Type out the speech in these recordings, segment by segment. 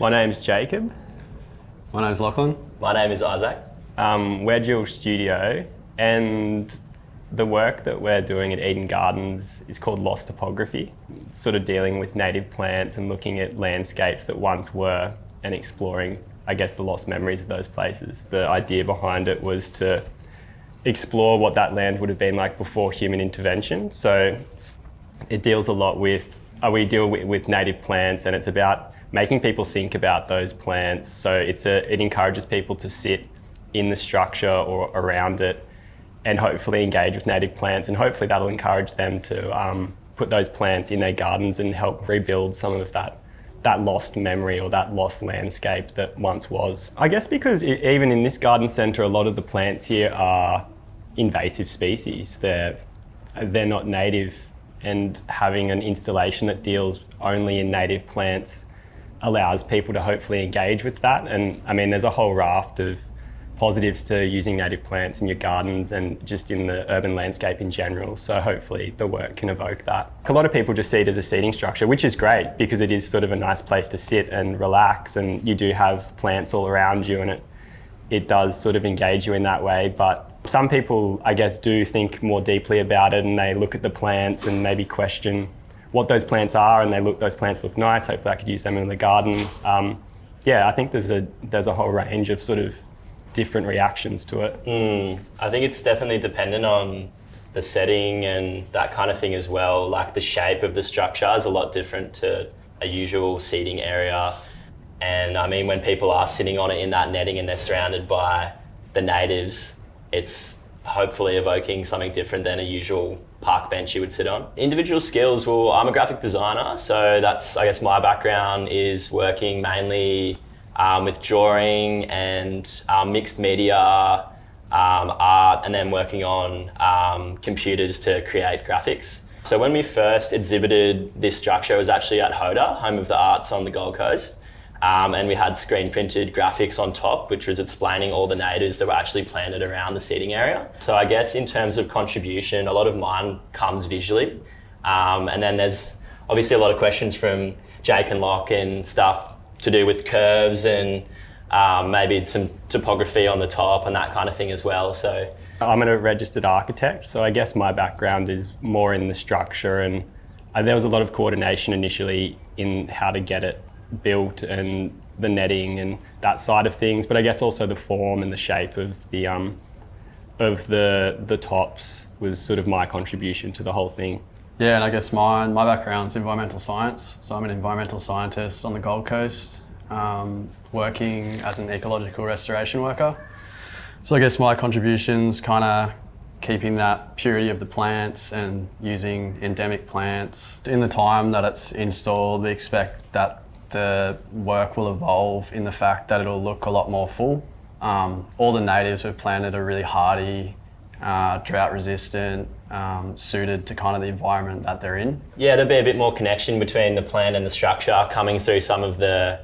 My name's Jacob. My name's Lachlan. My name is Isaac. We're JIL Studio, and the work that we're doing at Eden Gardens is called Lost Topography. It's sort of dealing with native plants and looking at landscapes that once were and exploring, I guess, the lost memories of those places. The idea behind it was to explore what that land would have been like before human intervention. So it deals a lot with, we deal with native plants, and it's about making people think about those plants. So it encourages people to sit in the structure or around it and hopefully engage with native plants, and hopefully that'll encourage them to put those plants in their gardens and help rebuild some of that lost memory or that lost landscape that once was. I guess because even in this garden centre, a lot of the plants here are invasive species. They're not native, and having an installation that deals only in native plants allows people to hopefully engage with that. And I mean, there's a whole raft of positives to using native plants in your gardens and just in the urban landscape in general. So hopefully the work can evoke that. A lot of people just see it as a seating structure, which is great because it is sort of a nice place to sit and relax, and you do have plants all around you, and it does sort of engage you in that way. But some people, I guess, do think more deeply about it, and they look at the plants and maybe question what those plants are, and those plants look nice, hopefully I could use them in the garden. I think there's a whole range of sort of different reactions to it. I think it's definitely dependent on the setting and that kind of thing as well. Like the shape of the structure is a lot different to a usual seating area. And I mean, when people are sitting on it in that netting and they're surrounded by the natives, it's hopefully evoking something different than a usual park bench you would sit on. Individual skills, well, I'm a graphic designer, so that's, I guess, my background is working mainly with drawing and mixed media, art, and then working on computers to create graphics. So when we first exhibited this structure, it was actually at Hough, Home of the Arts on the Gold Coast. And we had screen printed graphics on top, which was explaining all the natives that were actually planted around the seating area. So I guess in terms of contribution, a lot of mine comes visually. And then there's obviously a lot of questions from Jake and Locke and stuff to do with curves and maybe some topography on the top and that kind of thing as well. So I'm a registered architect, so I guess my background is more in the structure, and there was a lot of coordination initially in how to get it built and the netting and that side of things, but I guess also the form and the shape of the tops was sort of my contribution to the whole thing. Yeah, and I guess my background's environmental science. So I'm an environmental scientist on the Gold Coast, working as an ecological restoration worker. So I guess my contribution's kind of keeping that purity of the plants and using endemic plants. In the time that it's installed, we expect that the work will evolve in the fact that it'll look a lot more full. All the natives we've planted are really hardy, drought resistant, suited to kind of the environment that they're in. Yeah, there'll be a bit more connection between the plant and the structure coming through some of the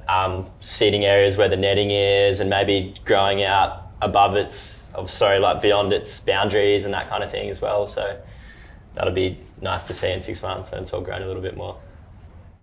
seating areas where the netting is, and maybe growing out above beyond its boundaries and that kind of thing as well. So that'll be nice to see in 6 months when it's all grown a little bit more.